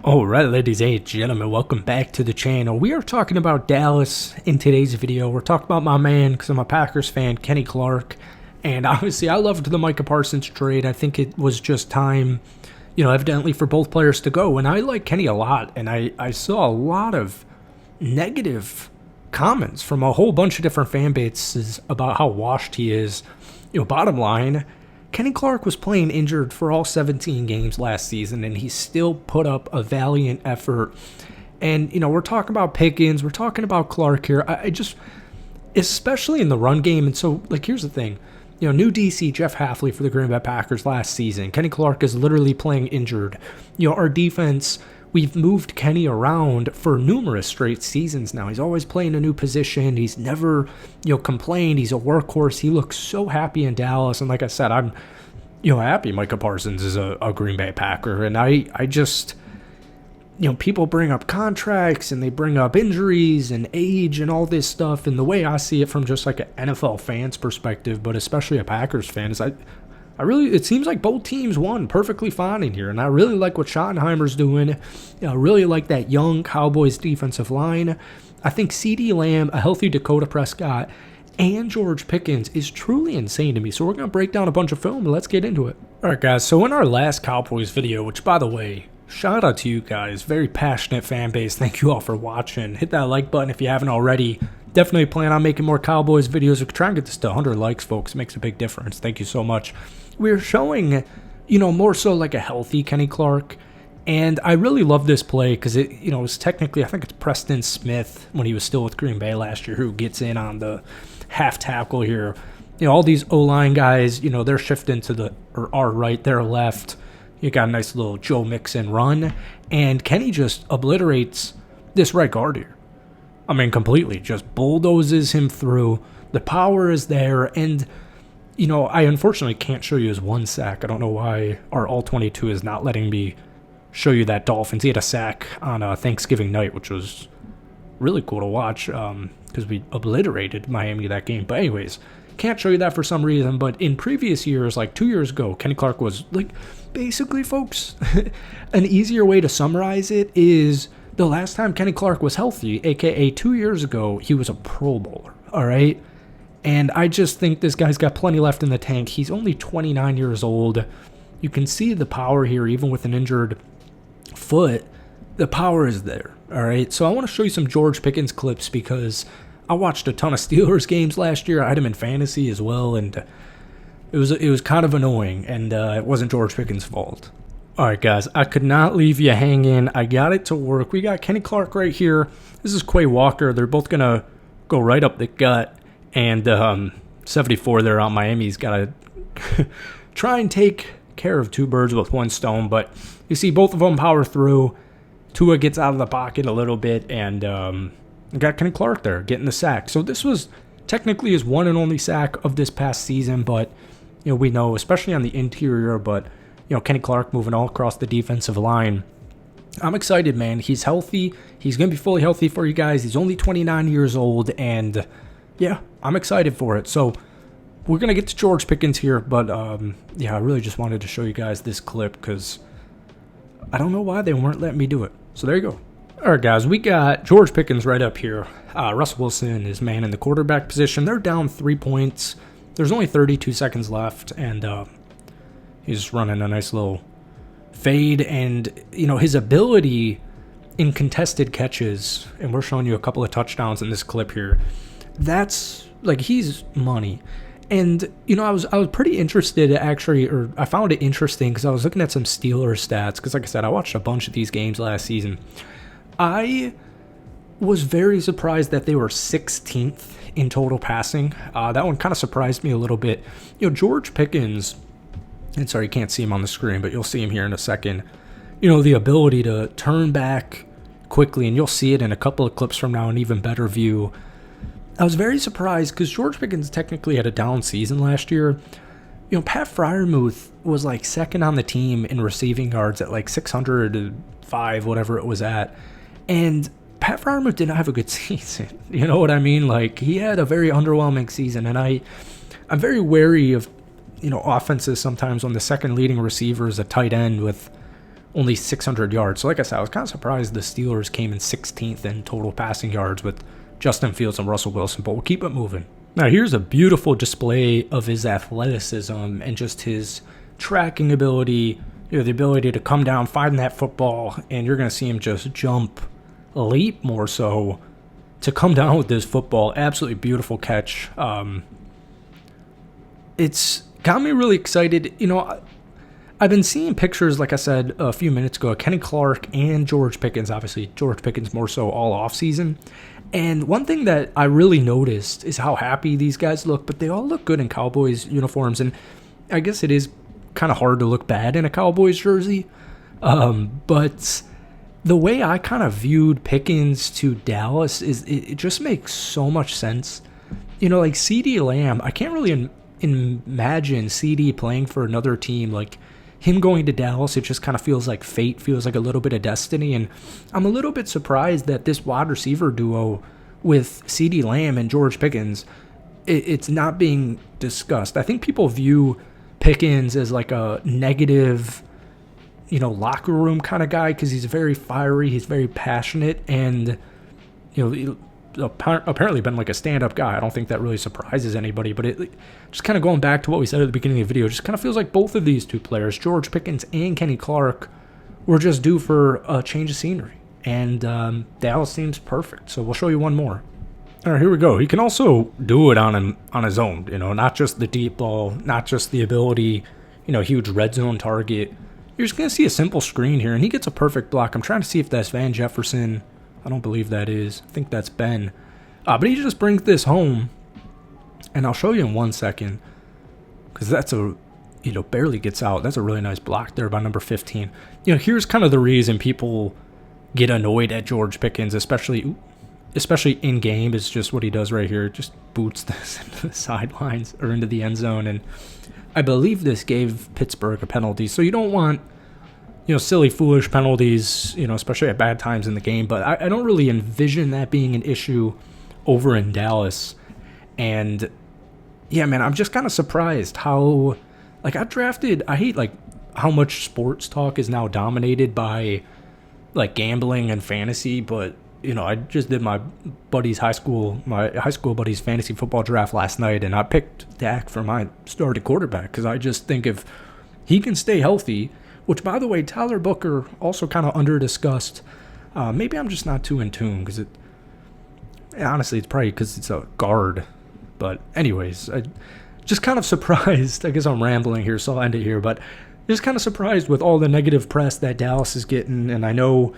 Alright, ladies and gentlemen, welcome back to the channel. We are talking about Dallas in today's video. We're talking about my man, because I'm a Packers fan, Kenny Clark. And obviously, I loved the Micah Parsons trade. I think it was just time, evidently for both players to go. And I like Kenny a lot. And I saw a lot of negative comments from a whole bunch of different fan bases about how washed he is. Bottom line, Kenny Clark was playing injured for all 17 games last season, and he still put up a valiant effort. And, we're talking about Pickens, we're talking about Clark here. I just, especially in the run game. And so, here's the thing. New DC Jeff Hafley for the Green Bay Packers last season. Kenny Clark is literally playing injured. Our defense, we've moved Kenny around for numerous straight seasons now. He's always playing a new position. He's never, complained. He's a workhorse. He looks so happy in Dallas. And like I said, I'm, happy Micah Parsons is a Green Bay Packer. And I just, people bring up contracts and they bring up injuries and age and all this stuff. And the way I see it from just like an NFL fan's perspective, but especially a Packers fan, is it seems like both teams won perfectly fine in here, and I really like what Schottenheimer's doing. I really like that young Cowboys defensive line. I think CeeDee Lamb, a healthy Dakota Prescott, and George Pickens is truly insane to me. So we're going to break down a bunch of film, and let's get into it. All right, guys, so in our last Cowboys video, which, by the way, shout out to you guys, very passionate fan base. Thank you all for watching. Hit that like button if you haven't already. Definitely plan on making more Cowboys videos. We can try and get this to 100 likes, folks. It makes a big difference. Thank you so much. We're showing, more so like a healthy Kenny Clark. And I really love this play because it, was technically, I think it's Preston Smith when he was still with Green Bay last year who gets in on the half tackle here. All these O-line guys, they're shifting to our right, their left. You got a nice little Joe Mixon run. And Kenny just obliterates this right guard here. I mean, completely. Just bulldozes him through. The power is there. And, I unfortunately can't show you his one sack. I don't know why our All-22 is not letting me show you that Dolphins. He had a sack on Thanksgiving night, which was really cool to watch because we obliterated Miami that game. But anyways, can't show you that for some reason. But in previous years, like 2 years ago, Kenny Clark was, basically, folks, an easier way to summarize it is the last time Kenny Clark was healthy, a.k.a. 2 years ago, he was a Pro Bowler, all right? And I just think this guy's got plenty left in the tank. He's only 29 years old. You can see the power here, even with an injured foot. The power is there, all right? So I want to show you some George Pickens clips because I watched a ton of Steelers games last year. I had him in fantasy as well, and it was kind of annoying, and it wasn't George Pickens' fault. All right, guys, I could not leave you hanging. I got it to work. We got Kenny Clark right here. This is Quay Walker. They're both going to go right up the gut. And 74 there on Miami's got to try and take care of two birds with one stone. But you see both of them power through. Tua gets out of the pocket a little bit. And got Kenny Clark there getting the sack. So this was technically his one and only sack of this past season. But, we know, especially on the interior, but Kenny Clark moving all across the defensive line. I'm excited, man. He's healthy. He's going to be fully healthy for you guys. He's only 29 years old, and yeah, I'm excited for it. So we're going to get to George Pickens here, but I really just wanted to show you guys this clip because I don't know why they weren't letting me do it. So there you go. All right, guys, we got George Pickens right up here. Russell Wilson is man in the quarterback position. They're down 3 points. There's only 32 seconds left, and he's running a nice little fade, and, his ability in contested catches, and we're showing you a couple of touchdowns in this clip here, that's, he's money. And, I was pretty interested, actually, or I found it interesting because I was looking at some Steelers stats because, like I said, I watched a bunch of these games last season. I was very surprised that they were 16th in total passing. That one kind of surprised me a little bit. George Pickens, and sorry, you can't see him on the screen, but you'll see him here in a second. The ability to turn back quickly, and you'll see it in a couple of clips from now, an even better view. I was very surprised because George Pickens technically had a down season last year. Pat Freiermuth was second on the team in receiving yards at 605, whatever it was at. And Pat Freiermuth didn't have a good season. You know what I mean? He had a very underwhelming season, and I'm very wary of offenses sometimes when the second leading receiver is a tight end with only 600 yards. So like I said, I was kind of surprised the Steelers came in 16th in total passing yards with Justin Fields and Russell Wilson, but we'll keep it moving. Now here's a beautiful display of his athleticism and just his tracking ability, the ability to come down, find that football, and you're going to see him just jump, leap more so, to come down with this football. Absolutely beautiful catch. It's got me really excited. I've been seeing pictures, like I said a few minutes ago, of Kenny Clark and George Pickens. Obviously, George Pickens more so all offseason. And one thing that I really noticed is how happy these guys look, but they all look good in Cowboys uniforms. And I guess it is kind of hard to look bad in a Cowboys jersey. But the way I kind of viewed Pickens to Dallas is it just makes so much sense. Like CeeDee Lamb, I can't really imagine CD playing for another team. Like him going to Dallas, it just kind of feels like fate, feels like a little bit of destiny. And I'm a little bit surprised that this wide receiver duo with CeeDee Lamb and George Pickens, it's not being discussed. I think people view Pickens as like a negative, locker room kind of guy because he's very fiery, he's very passionate, and apparently been like a stand-up guy. I don't think that really surprises anybody, but it just kind of going back to what we said at the beginning of the video, just kind of feels like both of these two players, George Pickens and Kenny Clark, were just due for a change of scenery, and Dallas seems perfect. So we'll show you one more. All right, here we go. He can also do it on his own, not just the deep ball, not just the ability, huge red zone target. You're just going to see a simple screen here, and he gets a perfect block. I'm trying to see if that's Van Jefferson. I don't believe that is. I think that's Ben. But he just brings this home, and I'll show you in 1 second, because that's barely gets out. That's a really nice block there by number 15. Here's kind of the reason people get annoyed at George Pickens, especially in game, is just what he does right here. Just boots this into the sidelines or into the end zone, and I believe this gave Pittsburgh a penalty. So you don't want silly, foolish penalties, especially at bad times in the game. But I don't really envision that being an issue over in Dallas. And, yeah, man, I'm just kind of surprised how, I hate, how much sports talk is now dominated by, gambling and fantasy. But, I just did my high school buddy's fantasy football draft last night, and I picked Dak for my starting quarterback because I just think if he can stay healthy, which, by the way, Tyler Booker also kind of under-discussed. Maybe I'm just not too in tune because honestly, it's probably because it's a guard. But anyways, I just kind of surprised. I guess I'm rambling here, so I'll end it here. But just kind of surprised with all the negative press that Dallas is getting. And I know,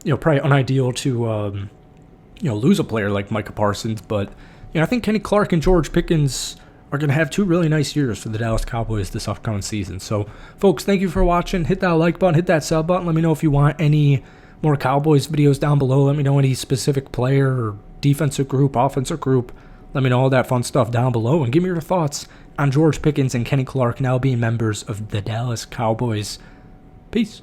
probably unideal to, lose a player like Micah Parsons. But, I think Kenny Clark and George Pickens are going to have 2 really nice years for the Dallas Cowboys this upcoming season. So, folks, thank you for watching. Hit that like button, hit that sub button. Let me know if you want any more Cowboys videos down below. Let me know any specific player or defensive group, offensive group. Let me know all that fun stuff down below. And give me your thoughts on George Pickens and Kenny Clark now being members of the Dallas Cowboys. Peace.